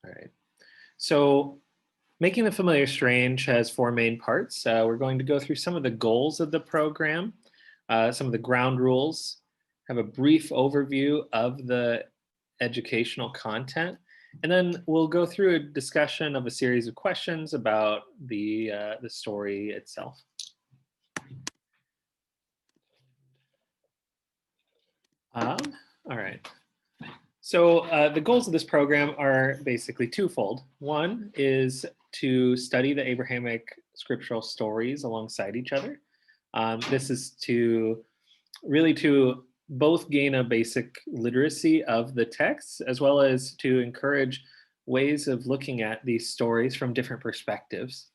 All right. So Making the Familiar Strange has four main parts. We're going to go through some of the goals of the program, some of the ground rules, have a brief overview of the educational content, and then we'll go through a discussion of a series of questions about the story itself. All right. So the goals of this program are basically twofold. One is to study the Abrahamic scriptural stories alongside each other. This is to both gain a basic literacy of the texts, as well as to encourage ways of looking at these stories from different perspectives.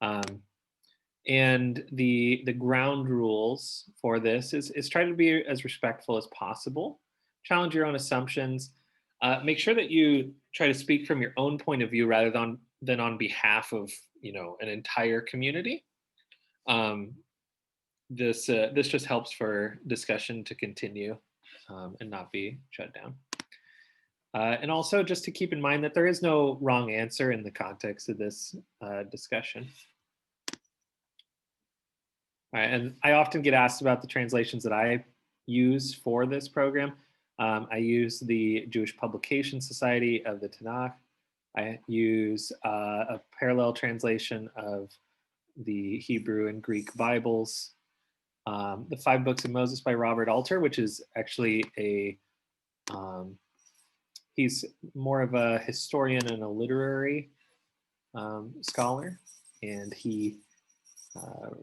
And the ground rules for this is try to be as respectful as possible. Challenge your own assumptions. Make sure that you try to speak from your own point of view rather than on behalf of an entire community. This just helps for discussion to continue and not be shut down. And also just to keep in mind that there is no wrong answer in the context of this discussion. All right, and I often get asked about the translations that I use for this program. I use the Jewish Publication Society of the Tanakh. I use a parallel translation of the Hebrew and Greek Bibles. The 5 Books of Moses by Robert Alter, which is actually he's more of a historian and a literary scholar, and he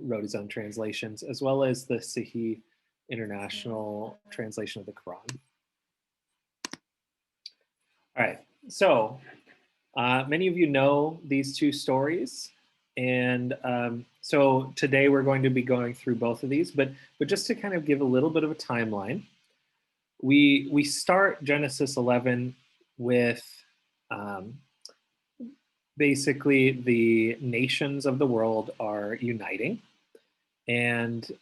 wrote his own translations, as well as the Sahih International translation of the Quran. All right, so many of you know these two stories, and so today we're going to be going through both of these, but just to kind of give a little bit of a timeline, we start Genesis 11 with basically the nations of the world are uniting, and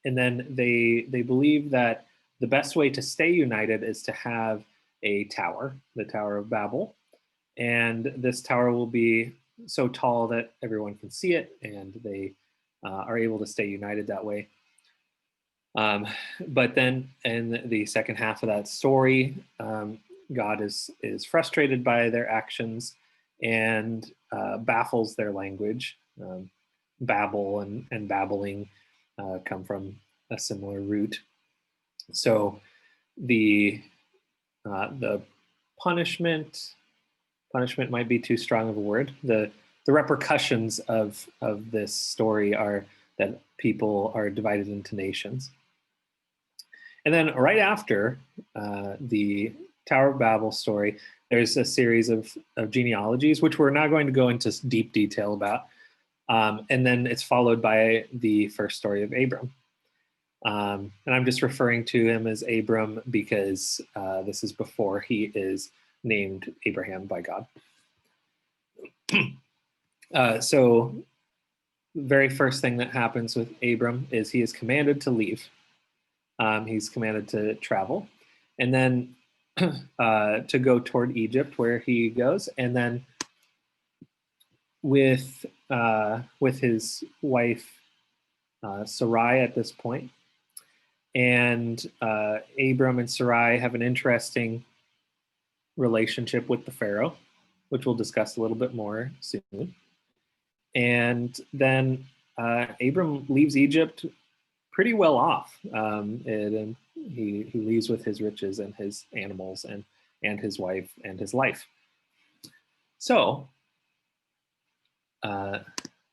then they believe that the best way to stay united is to have a tower, the Tower of Babel, and this tower will be so tall that everyone can see it, and they are able to stay united that way. But then in the second half of that story, God is frustrated by their actions and baffles their language. Babel and babbling come from a similar root. So the punishment might be too strong of a word. The repercussions of this story are that people are divided into nations. And then right after the Tower of Babel story, there's a series of genealogies, which we're not going to go into deep detail about. And then it's followed by the first story of Abram. And I'm just referring to him as Abram because this is before he is named Abraham by God. So the very first thing that happens with Abram is he is commanded to leave. He's commanded to travel, and then to go toward Egypt, where he goes, and then with his wife Sarai at this point. And Abram and Sarai have an interesting relationship with the Pharaoh, which we'll discuss a little bit more soon. And then Abram leaves Egypt pretty well off, and he leaves with his riches and his animals and his wife and his life. So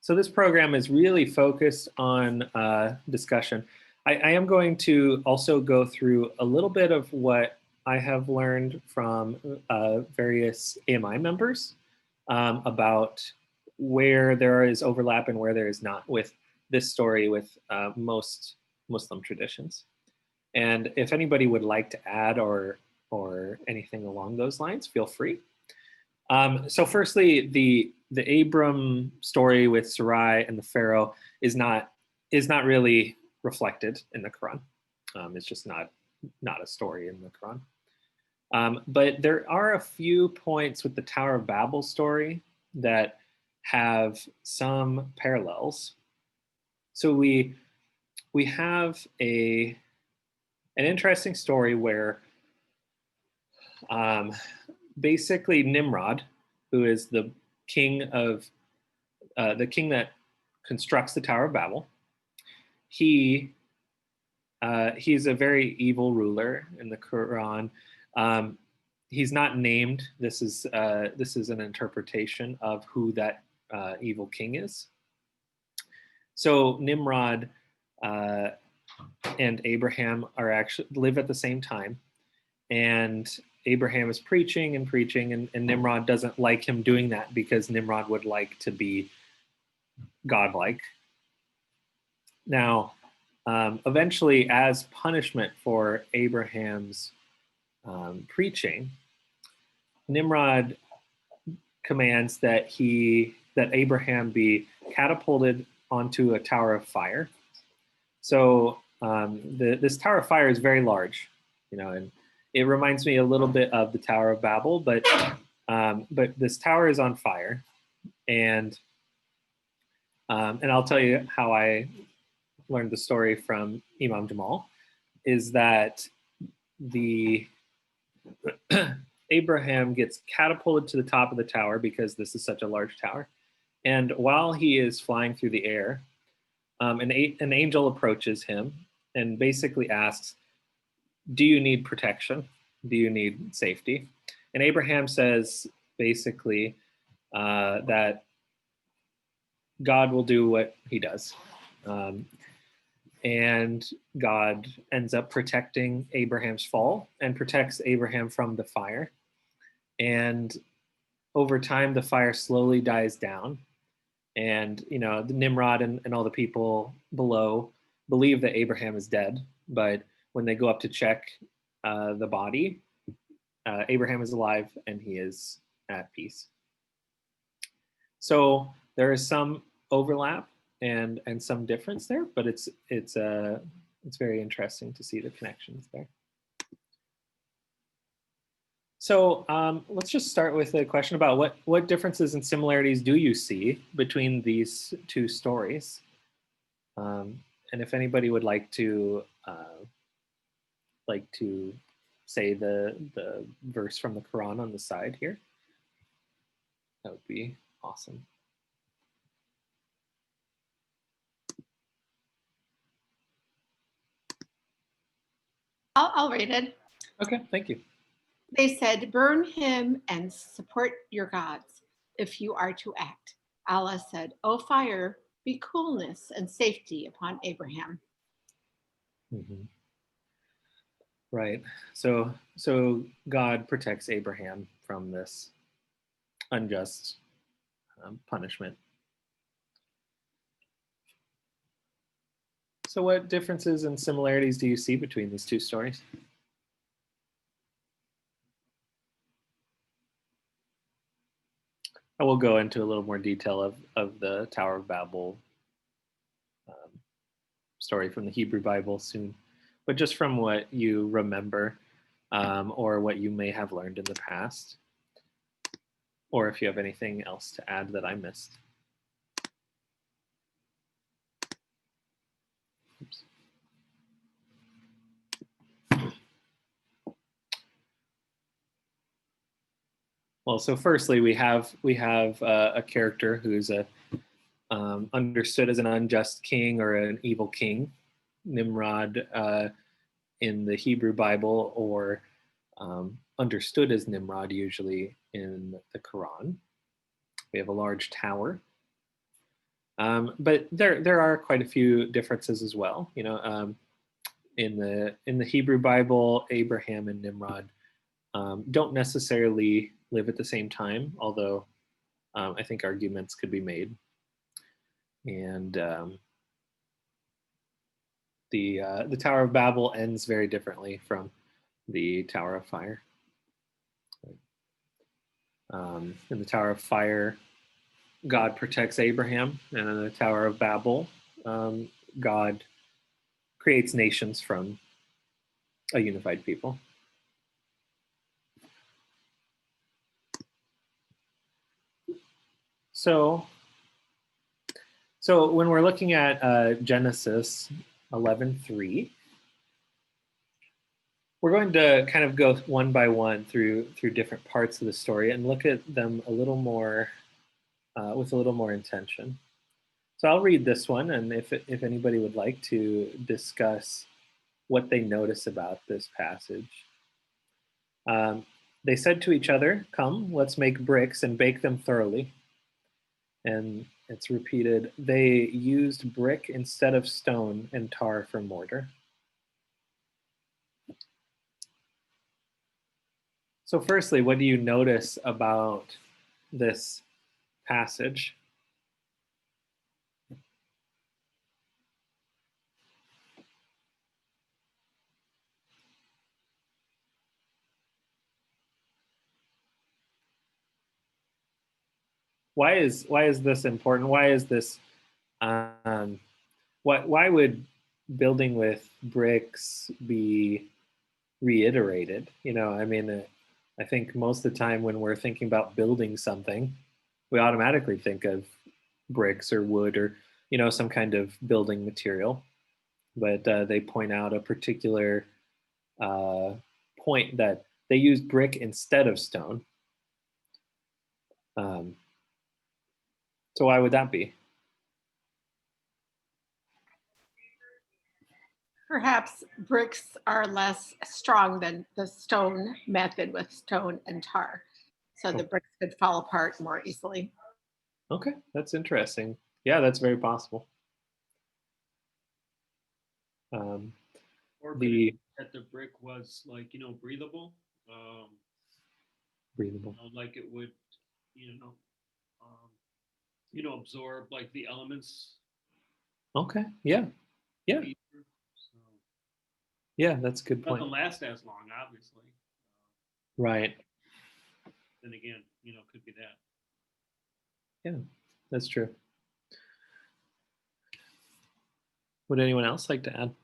this program is really focused on discussion. I am going to also go through a little bit of what I have learned from various AMI members about where there is overlap and where there is not with this story with most Muslim traditions. And if anybody would like to add or anything along those lines, feel free. So firstly, the Abram story with Sarai and the Pharaoh is not really reflected in the Quran. It's just not a story in the Quran. But there are a few points with the Tower of Babel story that have some parallels. So we have an interesting story where basically Nimrod, who is the king that constructs the Tower of Babel, he's a very evil ruler in the Quran. He's not named. This is an interpretation of who that evil king is. So Nimrod and Abraham live at the same time, and Abraham is preaching and preaching, and Nimrod doesn't like him doing that because Nimrod would like to be godlike. Now, eventually, as punishment for Abraham's preaching, Nimrod commands that Abraham be catapulted onto a tower of fire. So this tower of fire is very large, and it reminds me a little bit of the Tower of Babel, but this tower is on fire, and I'll tell you how I learned the story from Imam Jamal, is that Abraham gets catapulted to the top of the tower because this is such a large tower, and while he is flying through the air, an angel approaches him and basically asks, do you need protection? Do you need safety? And Abraham says basically that God will do what he does. And God ends up protecting Abraham's fall and protects Abraham from the fire. And over time, the fire slowly dies down. And, the Nimrod and all the people below believe that Abraham is dead. But when they go up to check the body, Abraham is alive and he is at peace. So there is some overlap and some difference there, but it's very interesting to see the connections there. So let's just start with a question about what differences and similarities do you see between these two stories? And if anybody would like to say the verse from the Quran on the side here, that would be awesome. I'll read it. Okay, thank you. They said, burn him and support your gods if you are to act. Allah said, O fire, be coolness and safety upon Abraham. Mm-hmm. Right. So God protects Abraham from this unjust punishment. So what differences and similarities do you see between these two stories? I will go into a little more detail of the Tower of Babel story from the Hebrew Bible soon, but just from what you remember or what you may have learned in the past, or if you have anything else to add that I missed. Oops. Well, so firstly, we have a character who's understood as an unjust king or an evil king, Nimrod in the Hebrew Bible, or understood as Nimrod usually in the Quran. We have a large tower, but there are quite a few differences as well. In the Hebrew Bible, Abraham and Nimrod don't necessarily live at the same time, although I think arguments could be made. And the Tower of Babel ends very differently from the Tower of Fire. In the Tower of Fire, God protects Abraham, and in the Tower of Babel, God creates nations from a unified people. So when we're looking at Genesis 11:3, we're going to kind of go one by one through different parts of the story and look at them a little more with a little more intention. So I'll read this one, and if anybody would like to discuss what they notice about this passage. They said to each other, "Come, let's make bricks and bake them thoroughly." And it's repeated, they used brick instead of stone and tar for mortar. So firstly, what do you notice about this passage? Why is this important? Why is this why would building with bricks be reiterated? I mean, I think most of the time when we're thinking about building something, we automatically think of bricks or wood or some kind of building material. But they point out a particular point that they used brick instead of stone. So why would that be? Perhaps bricks are less strong than the stone method with stone and tar. So the bricks could fall apart more easily. Okay, that's interesting. Yeah, that's very possible. Or that the brick was like, breathable. Breathable. Like it would, absorb like the elements. Okay, yeah. So, yeah, that's a good point. Doesn't last as long, obviously. Right. Then again, could be that. Yeah, that's true. Would anyone else like to add?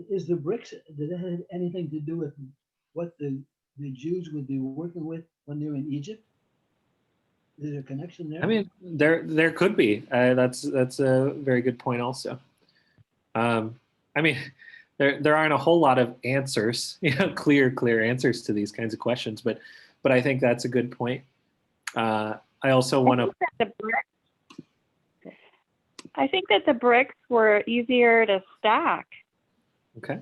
Is the bricks, did that have anything to do with what the Jews would be working with when they were in Egypt? Is there a connection there? I mean, there could be. That's a very good point also. I mean, there aren't a whole lot of answers, clear answers to these kinds of questions, but I think that's a good point. I also want to. I think that the bricks were easier to stack. Okay.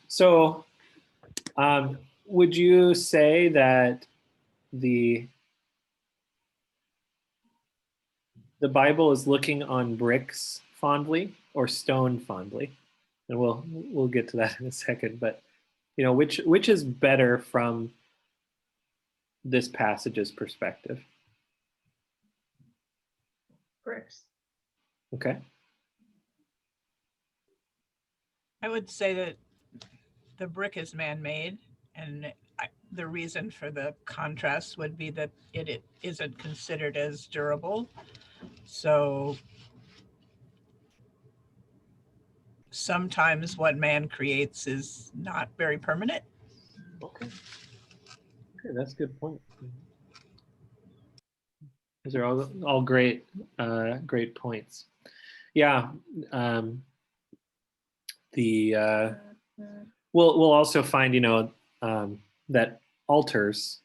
So, would you say that the Bible is looking on bricks fondly or stone fondly? And we'll get to that in a second. But which is better from this passage's perspective? Bricks. Okay. I would say that the brick is man-made, and the reason for the contrast would be that it isn't considered as durable. So sometimes what man creates is not very permanent. Okay, that's a good point. Those are all great points. Yeah. We'll also find that altars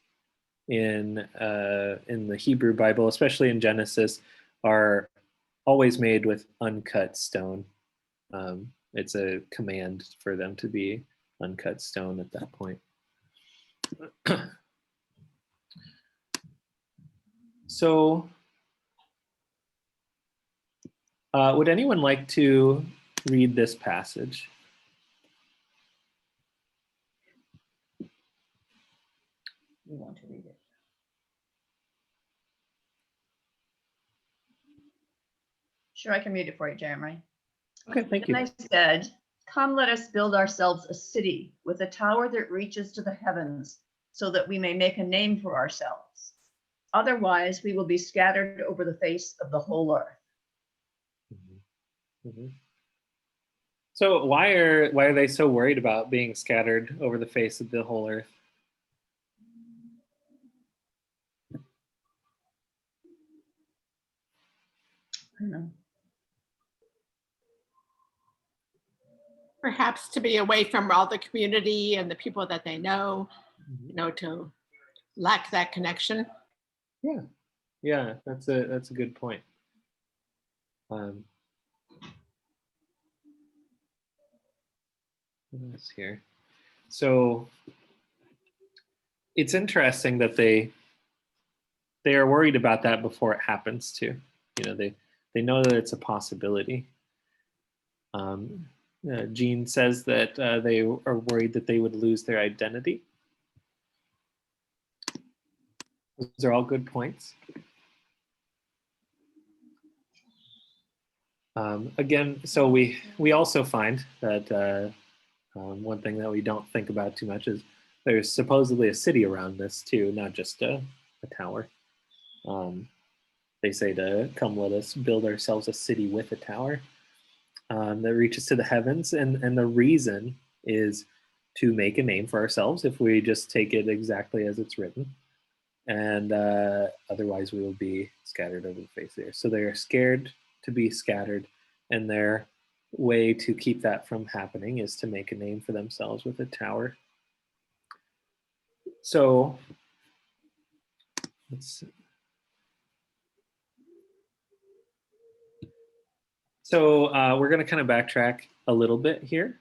in the Hebrew Bible, especially in Genesis, are always made with uncut stone. It's a command for them to be uncut stone at that point. So, would anyone like to read this passage? We want to read it. Sure, I can read it for you, Jeremy. Okay, thank you. And I said, "Come, let us build ourselves a city with a tower that reaches to the heavens, so that we may make a name for ourselves. Otherwise, we will be scattered over the face of the whole earth." Mm-hmm. Mm-hmm. So why are they so worried about being scattered over the face of the whole earth? I don't know. Perhaps to be away from all the community and the people that they know, Mhm. to lack that connection. Yeah, that's a good point. What else here? So it's interesting that they are worried about that before it happens too. They know that it's a possibility. Jean says that they are worried that they would lose their identity. Those are all good points. Again, so we also find that one thing that we don't think about too much is there's supposedly a city around this too, not just a tower. They say to come, let us build ourselves a city with a tower that reaches to the heavens, and the reason is to make a name for ourselves if we just take it exactly as it's written, and otherwise we will be scattered over the face of the earth. So they are scared to be scattered, and their way to keep that from happening is to make a name for themselves with a tower. So let's see. So we're going to kind of backtrack a little bit here.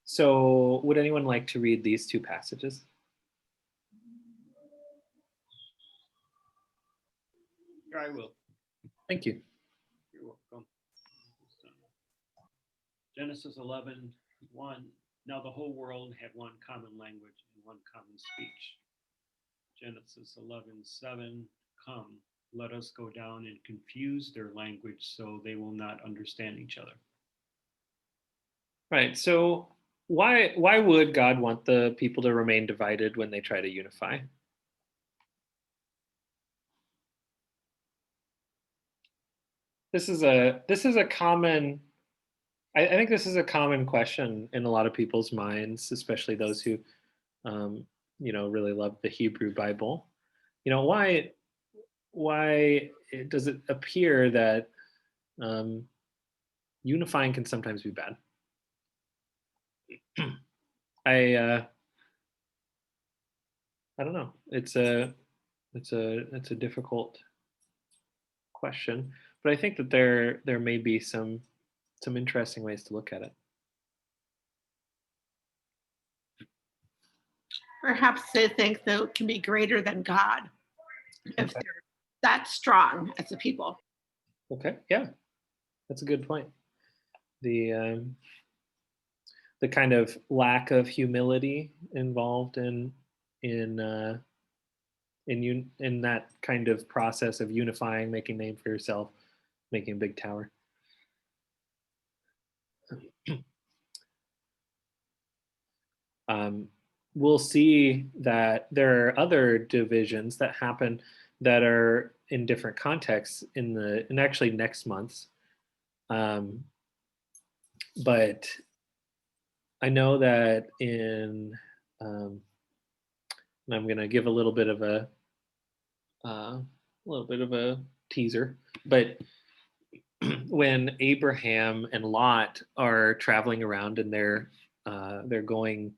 So would anyone like to read these two passages? Here I will. Thank you. You're welcome. Genesis 11:1. Now the whole world had one common language and one common speech. Genesis 11:7. Come, let us go down and confuse their language so they will not understand each other. Right. So why would God want the people to remain divided when they try to unify? This is a common. I think this is a common question in a lot of people's minds, especially those who, really love the Hebrew Bible. Why does it appear that unifying can sometimes be bad? I don't know. It's a difficult question, but I think that there may be some interesting ways to look at it. Perhaps they think they can be greater than God if they're that strong as a people. Okay, yeah, that's a good point. The kind of lack of humility involved in that kind of process of unifying, making a name for yourself, making a big tower. We'll see that there are other divisions that happen that are in different contexts in actually next month's. But I know that and I'm going to give a little bit of a teaser, but when Abraham and Lot are traveling around and they're going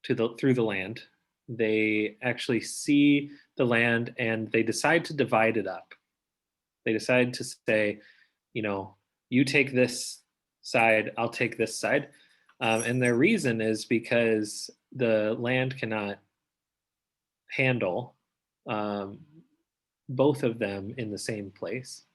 through the land, they actually see the land and they decide to divide it up. They decide to say, you take this side, I'll take this side. And their reason is because the land cannot handle both of them in the same place.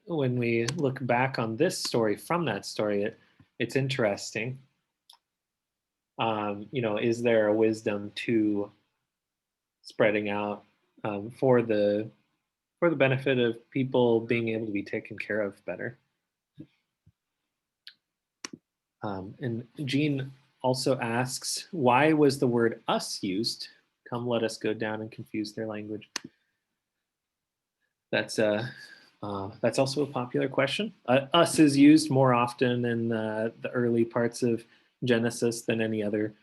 When we look back on this story from that story, it's interesting. Is there a wisdom to spreading out for the benefit of people being able to be taken care of better? And Jean also asks, why was the word us used? Come, let us go down and confuse their language. That's also a popular question. Us is used more often in the early parts of Genesis than any other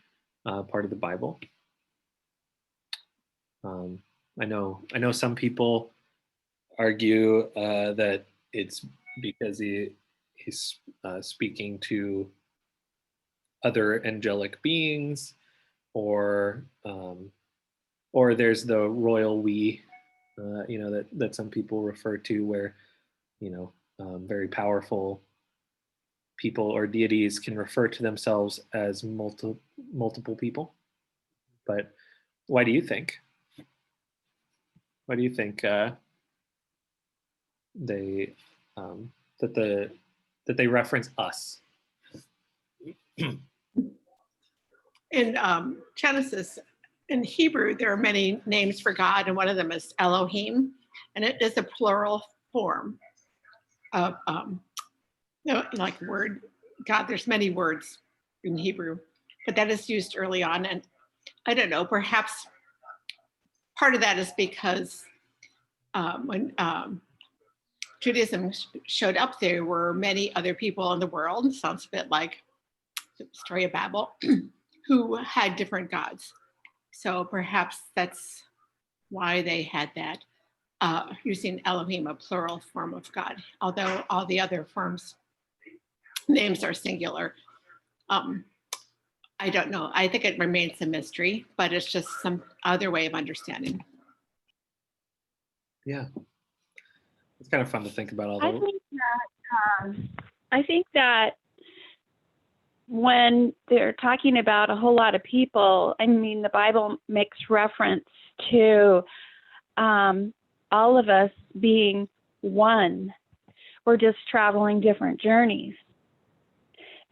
part of the Bible. I know some people argue that it's because he's speaking to other angelic beings, or there's the royal we, that some people refer to, where very powerful people or deities can refer to themselves as multiple people. But why do you think? Why do you think they that they reference us? In Genesis, in Hebrew, there are many names for God, and one of them is Elohim, and it is a plural form of like word God. There's many words in Hebrew, but that is used early on, and I don't know, perhaps part of that is because when Judaism showed up, there were many other people in the world. Sounds a bit like the story of Babel, who had different gods. So perhaps that's why they had that, using Elohim, a plural form of God, although all the other forms, names are singular. I don't know. I think it remains a mystery, but it's just some other way of understanding. Yeah. It's kind of fun to think about all I that. think that when they're talking about a whole lot of people, I mean, the Bible makes reference to all of us being one. We're just traveling different journeys.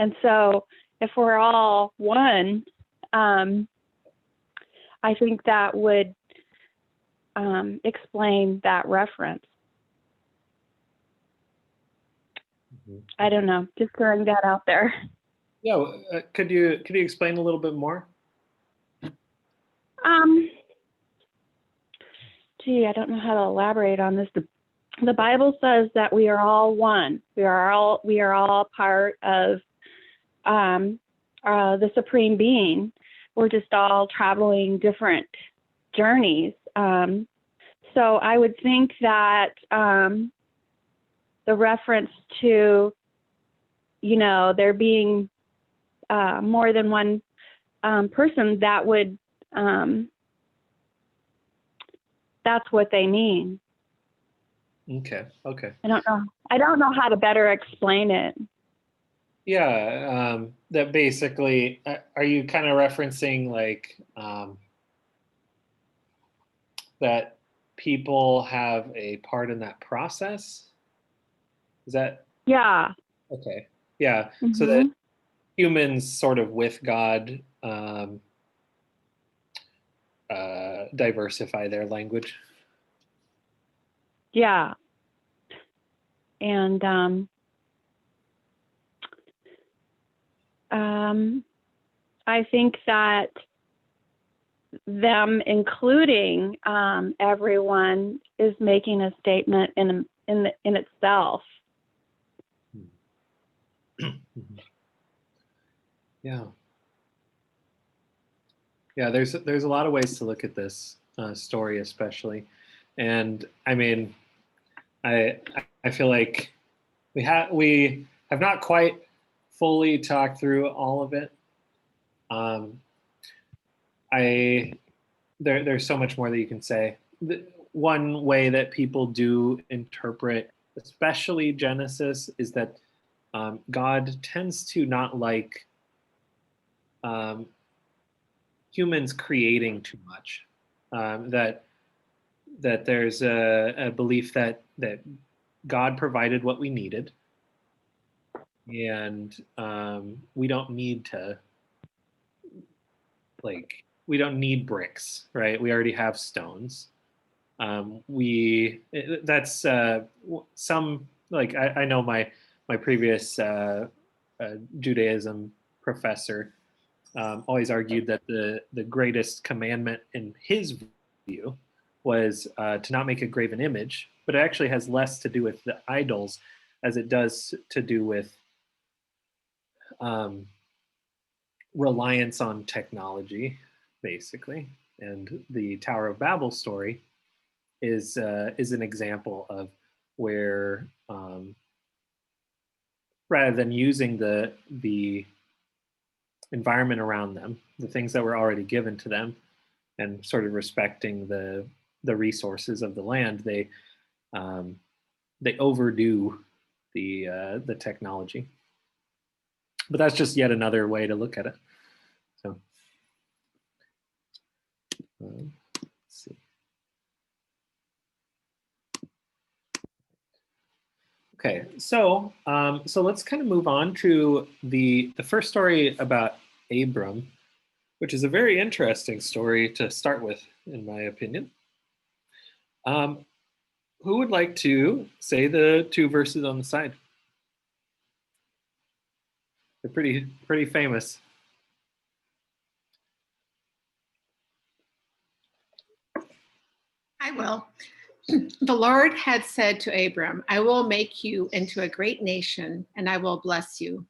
And so if we're all one, I think that would explain that reference. Mm-hmm. I don't know, just throwing that out there. Yeah, could you explain a little bit more? I don't know how to elaborate on this. The Bible says that we are all one. We are all part of the Supreme Being. We're just all traveling different journeys. So I would think that the reference to, there being more than one person, that would, that's what they mean. Okay. I don't know how to better explain it. Yeah, that basically, are you kind of referencing like that people have a part in that process? Is that? Yeah. Okay. Yeah. Mm-hmm. So that humans sort of with God diversify their language. Yeah. And I think that them including everyone is making a statement in itself. Yeah. Yeah, there's a lot of ways to look at this story, especially, and I mean, I feel like we have not quite fully talked through all of it. There's so much more that you can say. One way that people do interpret, especially Genesis, is that God tends to not like humans creating too much. That there's a belief that God provided what we needed, and we don't need to, like, we don't need bricks, right? We already have stones. That's some, like, I know my previous Judaism professor always argued that the greatest commandment in his view was to not make a graven image, but it actually has less to do with the idols as it does to do with reliance on technology, basically. And the Tower of Babel story is an example of where rather than using the environment around them, the things that were already given to them, and sort of respecting the resources of the land, they overdo the technology. But that's just yet another way to look at it. So let's see. Okay, so let's kind of move on to the first story about Abram, which is a very interesting story to start with, in my opinion. Who would like to say the two verses on the side? They're pretty famous. I will. The Lord had said to Abram, I will make you into a great nation, and I will bless you.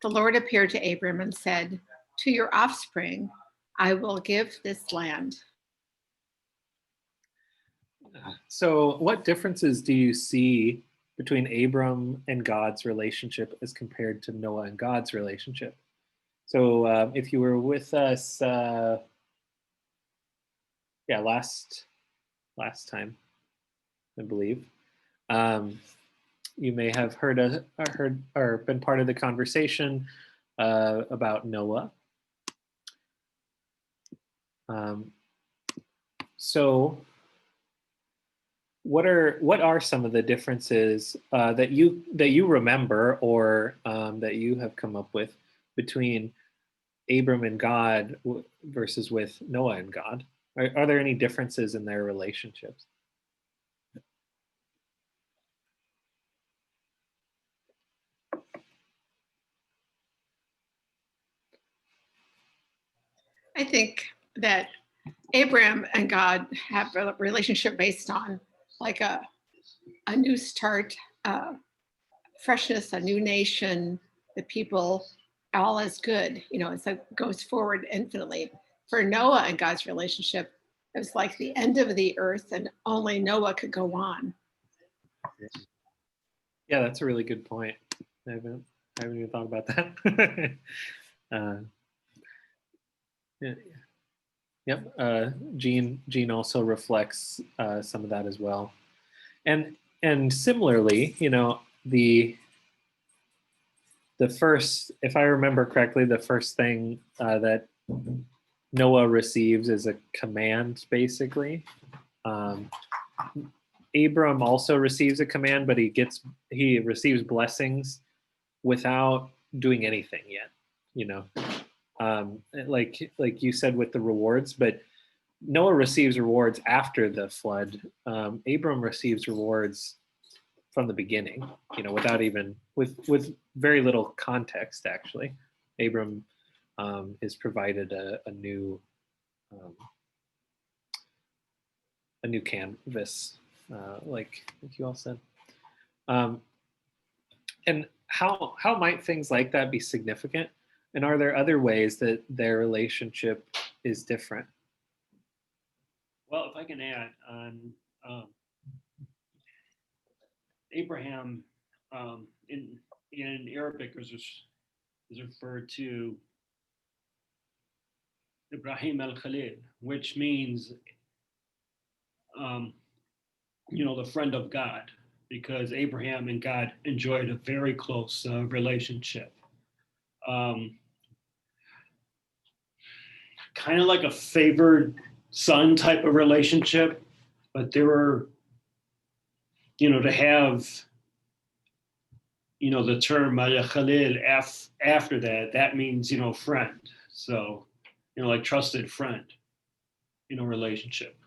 The Lord appeared to Abram and said, to your offspring, I will give this land. So what differences do you see between Abram and God's relationship as compared to Noah and God's relationship? So if you were with us, last time, I believe, you may have heard or been part of the conversation about Noah. So what are some of the differences that you remember, or that you have come up with, between Abram and God versus with Noah and God? Are there any differences in their relationships? I think that Abram and God have a relationship based on like a new start, freshness, a new nation, the people, all is good. It goes forward infinitely. For Noah and God's relationship, it was like the end of the earth, and only Noah could go on. Yeah, that's a really good point. I haven't even thought about that. Yeah. Yep. Gene also reflects some of that as well, and similarly, the first, if I remember correctly, the first thing that Noah receives is a command, basically. Abram also receives a command, but he receives blessings without doing anything yet. Like you said with the rewards, but Noah receives rewards after the flood. Abram receives rewards from the beginning, without even with very little context. Actually, Abram is provided a new canvas, like you all said. And how might things like that be significant? And are there other ways that their relationship is different? Well, if I can add on, Abraham in Arabic is referred to Ibrahim al-Khalil, which means the friend of God, because Abraham and God enjoyed a very close relationship. Kind of like a favored son type of relationship, but there were, to have, the term Khalil after that means, friend. So, like trusted friend, relationship.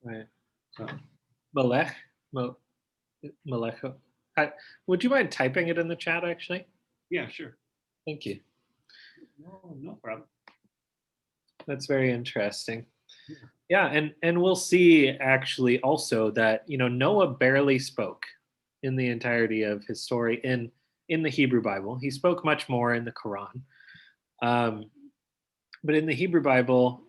Right. So. Malek. Would you mind typing it in the chat, actually? Yeah, sure. Thank you. No problem. That's very interesting. Yeah, and we'll see actually also that Noah barely spoke in the entirety of his story in the Hebrew Bible. He spoke much more in the Quran, but in the Hebrew Bible,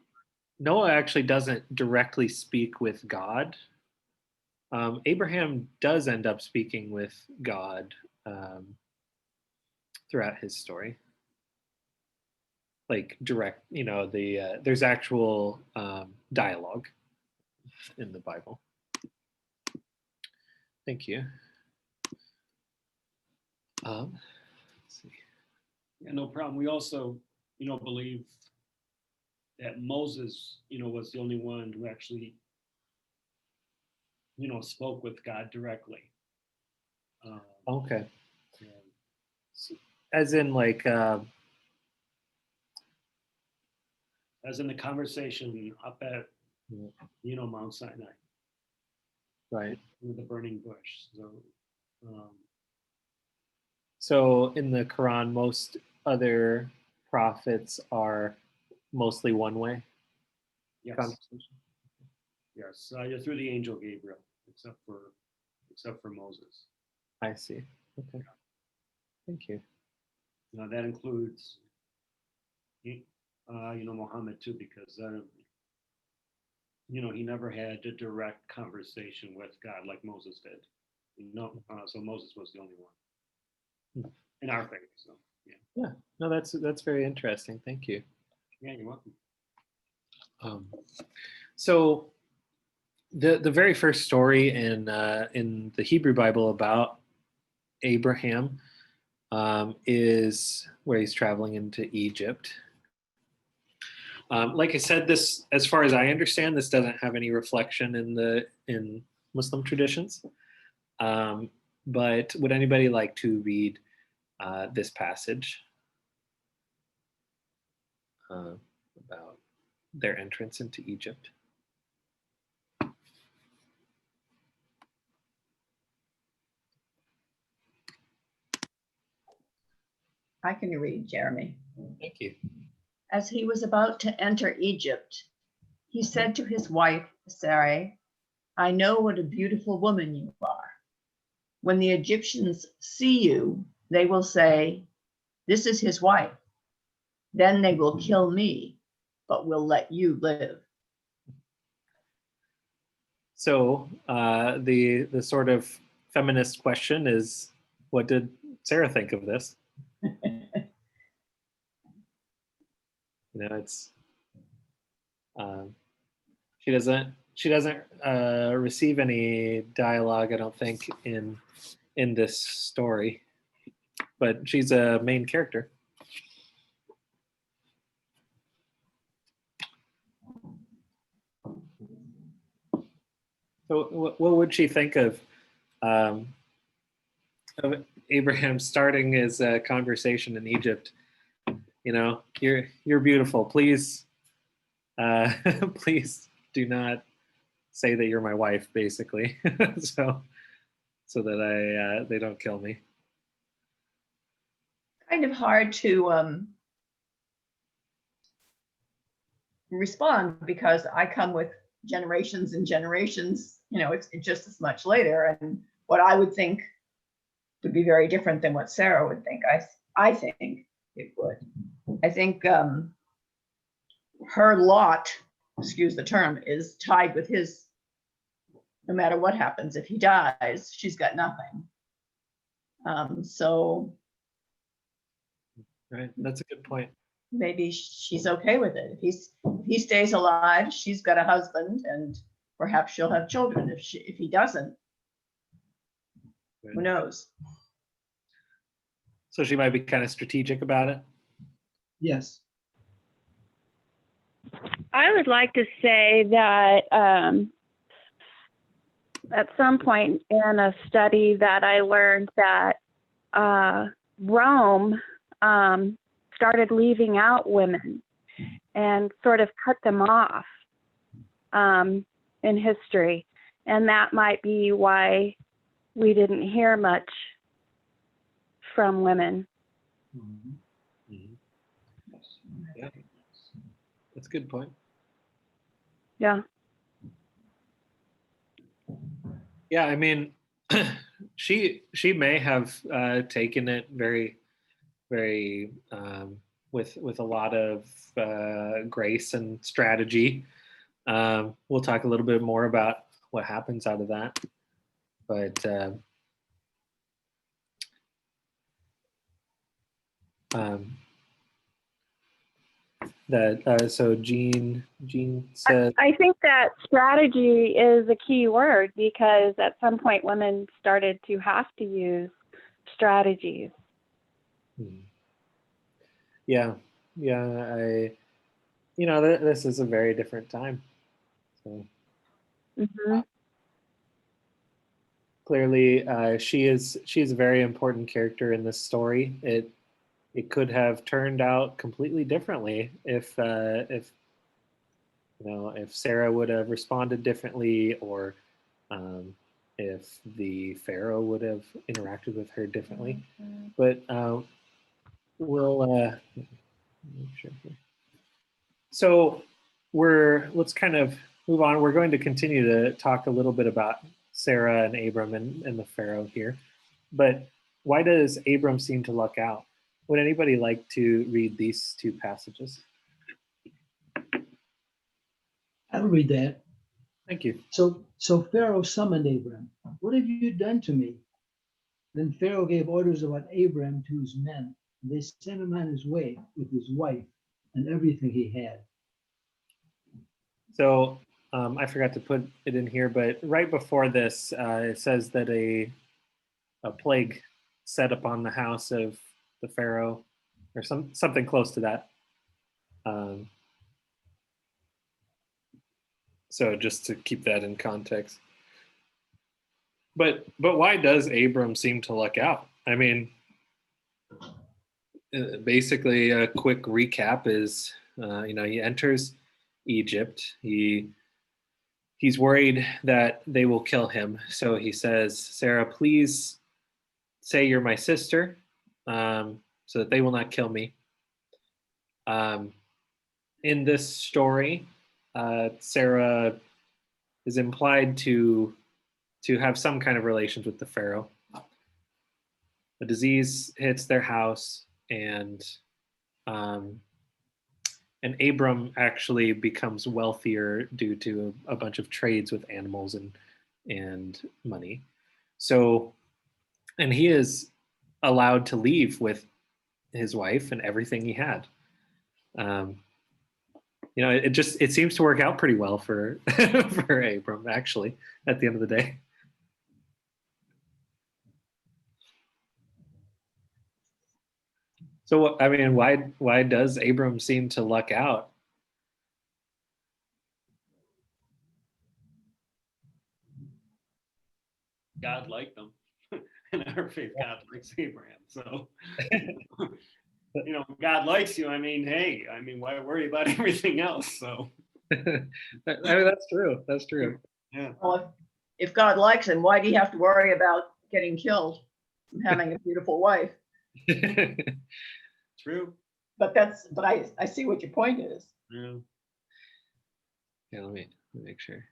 Noah actually doesn't directly speak with God. Abraham does end up speaking with God throughout his story. Like direct, there's actual dialogue in the Bible. Thank you. Let's see. Yeah, no problem. We also, believe that Moses, was the only one who actually, spoke with God directly. Okay. And As in like, as in the conversation up at, Mount Sinai right. with the burning bush. Um, So in the Quran, most other prophets are mostly one way yes, conversation. yes, through the angel Gabriel, except for Moses. I see. Okay. Thank you. That includes, Muhammad too, because he never had a direct conversation with God like Moses did. So Moses was the only one in our faith. So yeah. Yeah. No, that's very interesting. Thank you. Yeah, you're welcome. So the very first story in the Hebrew Bible about Abraham is where he's traveling into Egypt. Like I said, this, as far as I understand, this doesn't have any reflection in Muslim traditions. But would anybody like to read this passage about their entrance into Egypt? I can read, Jeremy. Thank you. As he was about to enter Egypt, he said to his wife, Sarai, I know what a beautiful woman you are. When the Egyptians see you, they will say, this is his wife. Then they will kill me, but will let you live. So the sort of feminist question is, what did Sarah think of this? It's she doesn't receive any dialogue, I don't think, in this story, but she's a main character. So what would she think of Abraham starting his conversation in Egypt? You're beautiful. Please, please do not say that you're my wife, basically, so that they don't kill me. Kind of hard to respond because I come with generations and generations, it's just as much later, and what I would think would be very different than what Sarah would think. I think it would. I think her lot, excuse the term, is tied with his. No matter what happens, if he dies, she's got nothing. So Right, that's a good point. Maybe she's okay with it. If he stays alive, she's got a husband, and perhaps she'll have children. If he doesn't, who knows? So she might be kind of strategic about it. Yes. I would like to say that at some point in a study that I learned that Rome started leaving out women and sort of cut them off in history. And that might be why we didn't hear much from women. Mm-hmm. Mm-hmm. Yeah. That's a good point. Yeah. Yeah, I mean, she may have taken it very, very with a lot of grace and strategy. We'll talk a little bit more about what happens out of that, but so Jean said, I think that strategy is a key word, because at some point women started to have to use strategies. yeah, this is a very different time. So Mm-hmm. clearly, she's a very important character in this story. It could have turned out completely differently if Sarah would have responded differently, or if the Pharaoh would have interacted with her differently. But we'll make sure here. So let's kind of move on. We're going to continue to talk a little bit about Sarah and Abram and the Pharaoh here. But why does Abram seem to luck out? Would anybody like to read these two passages? I'll read that. Thank you. So Pharaoh summoned Abram. What have you done to me? Then Pharaoh gave orders about Abram to his men. And they sent him on his way with his wife and everything he had. So I forgot to put it in here, but right before this, it says that a plague set upon the house of the Pharaoh, or something close to that. So just to keep that in context. But why does Abram seem to luck out? I mean, basically a quick recap is, he enters Egypt. He's worried that they will kill him. So he says, Sarah, please say you're my sister, so that they will not kill me. In this story, Sarah is implied to have some kind of relations with the Pharaoh. A disease hits their house, and Abram actually becomes wealthier due to a bunch of trades with animals and money. So, and he is allowed to leave with his wife and everything he had. It seems to work out pretty well for for Abram, actually, at the end of the day. So, I mean, why does Abram seem to luck out? God liked them. In our faith, God likes Abraham. So, God likes you. I mean, hey, why worry about everything else? So, that's true. That's true. Yeah. Well, if God likes him, why do you have to worry about getting killed from having a beautiful wife? True. But I see what your point is. Yeah. Yeah, let me make sure.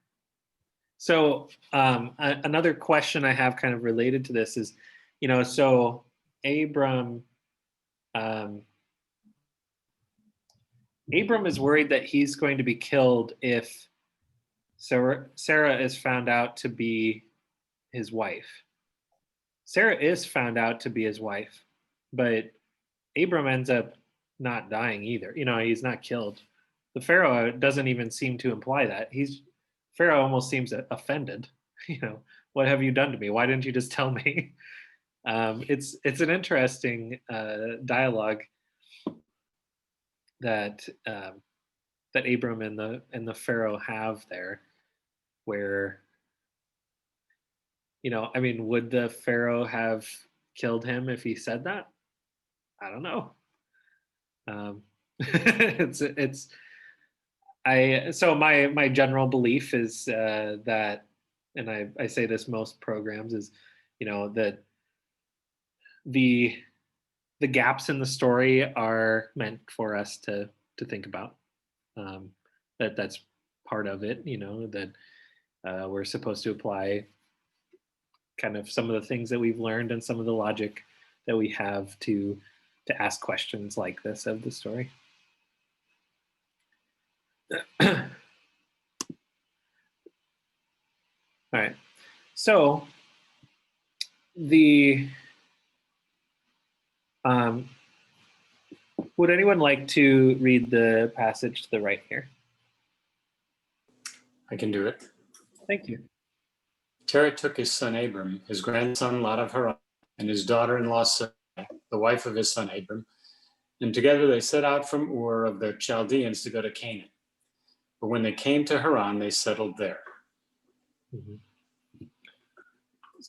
So another question I have kind of related to this is, so Abram is worried that he's going to be killed if Sarah is found out to be his wife. Sarah is found out to be his wife, but Abram ends up not dying either. He's not killed. The Pharaoh doesn't even seem to imply that. Pharaoh almost seems offended. What have you done to me? Why didn't you just tell me? It's an interesting dialogue that Abram and the Pharaoh have there, where would the Pharaoh have killed him if he said that? I don't know. So my general belief is that, and I say this most programs, is that the gaps in the story are meant for us to think about. That's part of it. That we're supposed to apply kind of some of the things that we've learned and some of the logic that we have to ask questions like this of the story. All right. So would anyone like to read the passage to the right here? I can do it. Thank you. Terah took his son Abram, his grandson Lot of Haran, and his daughter-in-law Sarai, the wife of his son Abram, and together they set out from Ur of the Chaldeans to go to Canaan. But when they came to Haran, they settled there. Mm-hmm.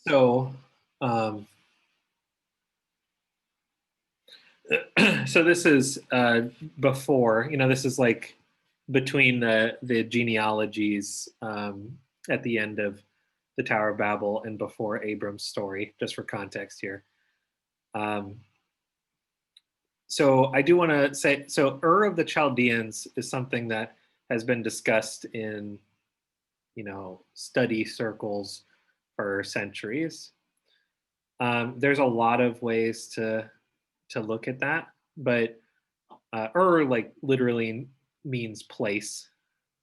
So, so this is before, this is like between the genealogies at the end of the Tower of Babel and before Abram's story, just for context here. So I do want to say, so Ur of the Chaldeans is something that has been discussed in, study circles for centuries. There's a lot of ways to look at that, but Ur like literally means place.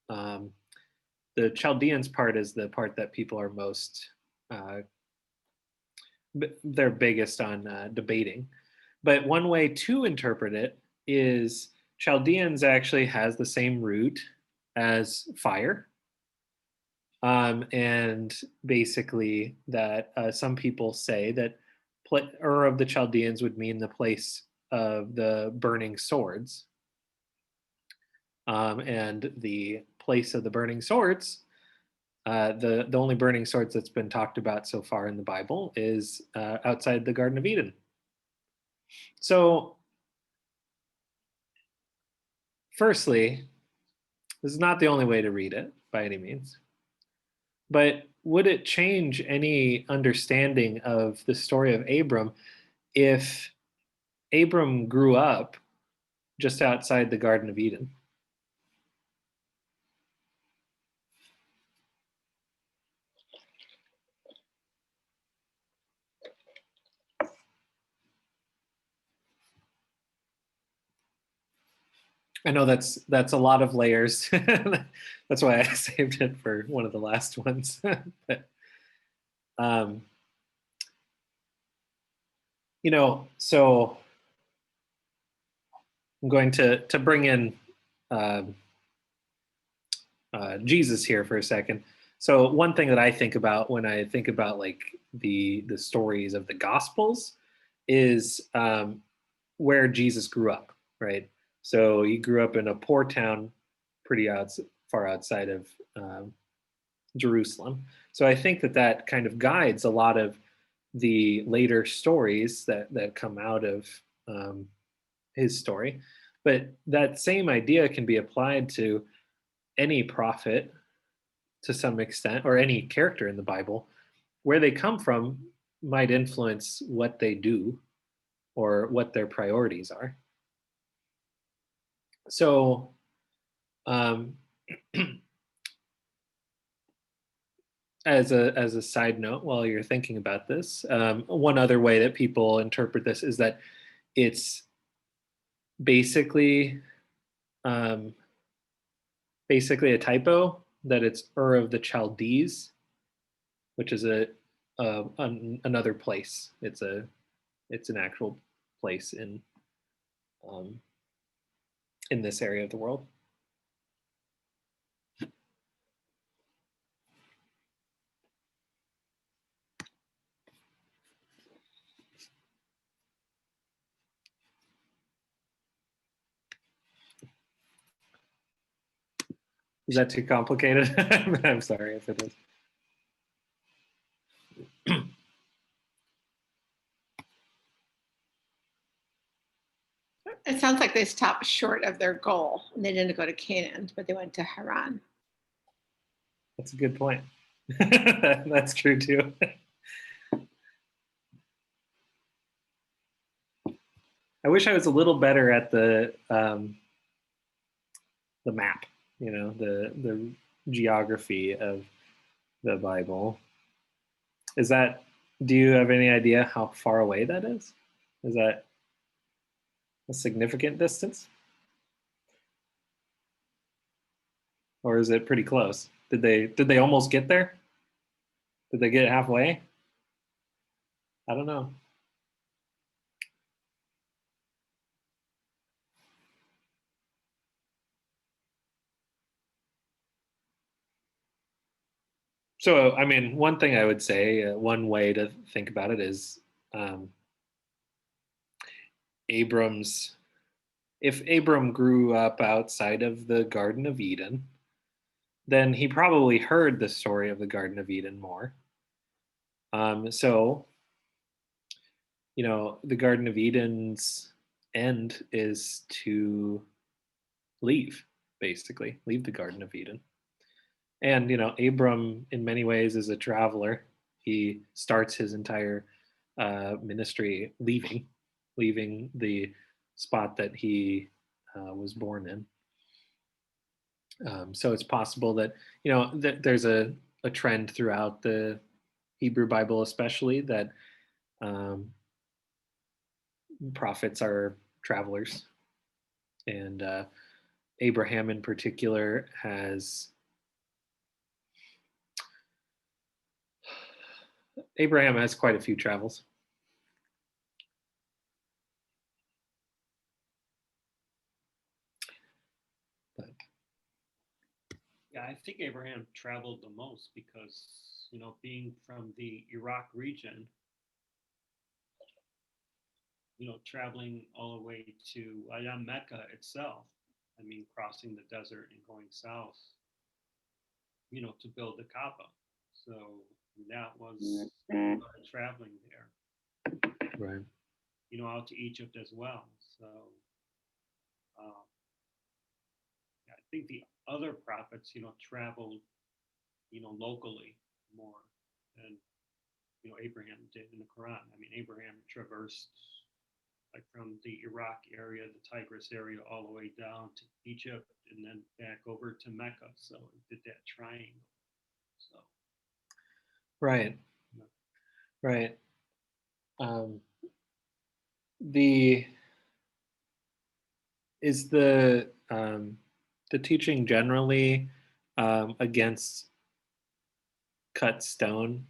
The Chaldeans part is the part that people are most, they're biggest on debating. But one way to interpret it is Chaldeans actually has the same root as fire. And basically that some people say that Ur of the Chaldeans would mean the place of the burning swords. And the place of the burning swords, the only burning swords that's been talked about so far in the Bible is outside the Garden of Eden. So, firstly, this is not the only way to read it by any means. But would it change any understanding of the story of Abram if Abram grew up just outside the Garden of Eden? I know that's a lot of layers. That's why I saved it for one of the last ones. But, so I'm going to bring in Jesus here for a second. So one thing that I think about when I think about like the stories of the Gospels is where Jesus grew up, right? So he grew up in a poor town, pretty far outside of Jerusalem. So I think that kind of guides a lot of the later stories that come out of his story. But that same idea can be applied to any prophet to some extent, or any character in the Bible. Where they come from might influence what they do or what their priorities are. So as a side note, while you're thinking about this, one other way that people interpret this is that it's basically a typo, that it's Ur of the Chaldees, which is another place. It's an actual place in this area of the world. Is that too complicated? I'm sorry if it is. It sounds like they stopped short of their goal and they didn't go to Canaan, but they went to Haran. That's a good point. That's true too. I wish I was a little better at the map, the geography of the Bible. Do you have any idea how far away that is? Is that A significant distance? Or is it pretty close? Did they almost get there? Did they get halfway? I don't know. So, I mean, one thing I would say, one way to think about it is Abram's, if Abram grew up outside of the Garden of Eden, then he probably heard the story of the Garden of Eden more. So, the Garden of Eden's end is to leave, basically, leave the Garden of Eden. And, Abram, in many ways, is a traveler. He starts his entire ministry leaving the spot that he was born in. So it's possible that, that there's a trend throughout the Hebrew Bible, especially, that prophets are travelers. And Abraham in particular has quite a few travels. But Yeah, I think Abraham traveled the most because, being from the Iraq region, traveling all the way to Mecca itself. I mean, crossing the desert and going south, to build the Kaaba. So that was traveling there, right. Out to Egypt as well. So yeah, I think the other prophets, traveled, locally more than, Abraham did in the Quran. I mean, Abraham traversed like from the Iraq area, the Tigris area, all the way down to Egypt and then back over to Mecca. So it did that triangle. So Right. yeah. Right. Is the teaching generally against cut stone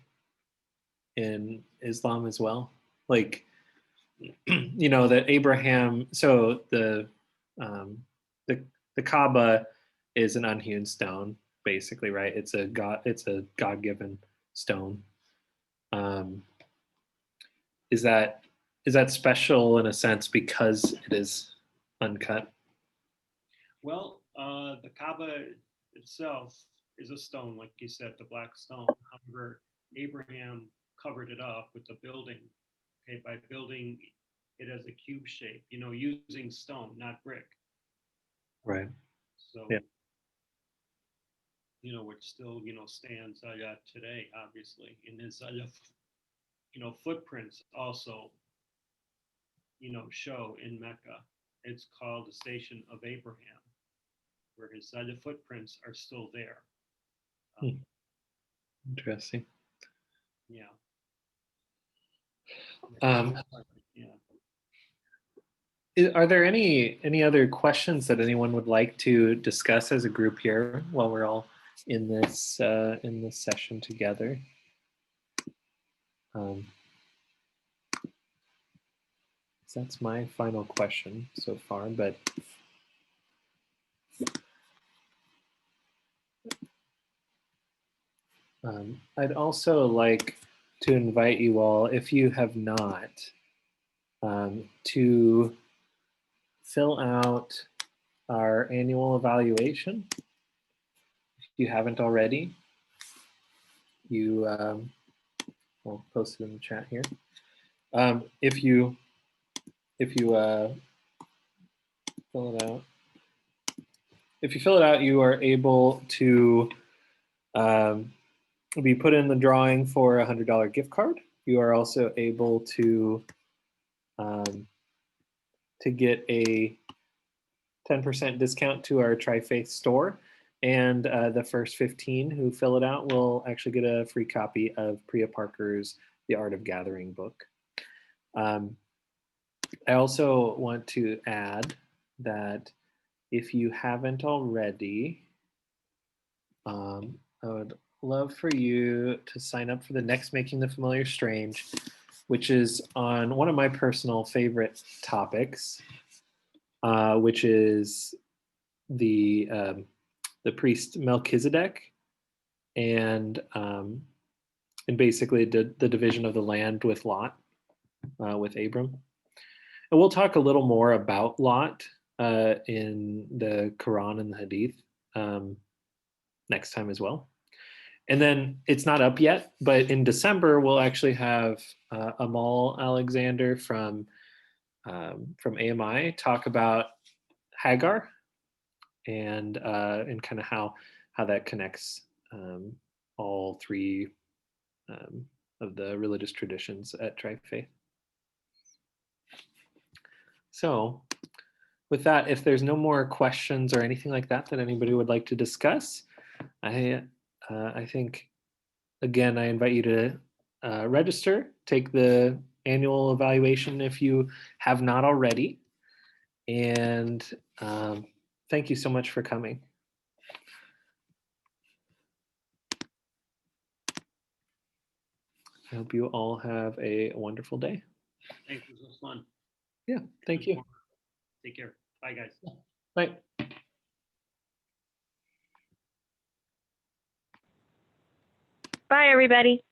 in Islam as well? Like, that Abraham. So the Kaaba is an unhewn stone, basically, right? It's a God-given stone. Is that special in a sense because it is uncut? Well, the Kaaba itself is a stone, like you said, the black stone. However, Abraham covered it up with the building, okay, by building it as a cube shape, using stone, not brick. Right. So, Yeah. Which still, stands today, obviously, in his, footprints also, show in Mecca. It's called the Station of Abraham, where his the footprints are still there. Interesting. Yeah. Yeah. Are there any other questions that anyone would like to discuss as a group here while we're all in this session together? That's my final question so far, but I'd also like to invite you all, if you have not, to fill out our annual evaluation. If you haven't already, I'll post it in the chat here. If you fill it out, you are able to be put in the drawing for a $100 gift card. You are also able to get a 10% discount to our Trifaith store. And the first 15 who fill it out will actually get a free copy of Priya Parker's The Art of Gathering book. I also want to add that if you haven't already, I would love for you to sign up for the next Making the Familiar Strange, which is on one of my personal favorite topics, which is the priest Melchizedek and basically the division of the land with Lot, with Abram. And we'll talk a little more about Lot in the Quran and the Hadith next time as well. And then it's not up yet, but in December we'll actually have Amal Alexander from AMI talk about Hagar and kind of how that connects all three of the religious traditions at Tri-Faith. So with that, if there's no more questions or anything like that that anybody would like to discuss, I think, again, I invite you to register, take the annual evaluation if you have not already. And thank you so much for coming. I hope you all have a wonderful day. Thanks, this was fun. Yeah, thank you. Take care. Bye, guys. Bye. Bye, everybody.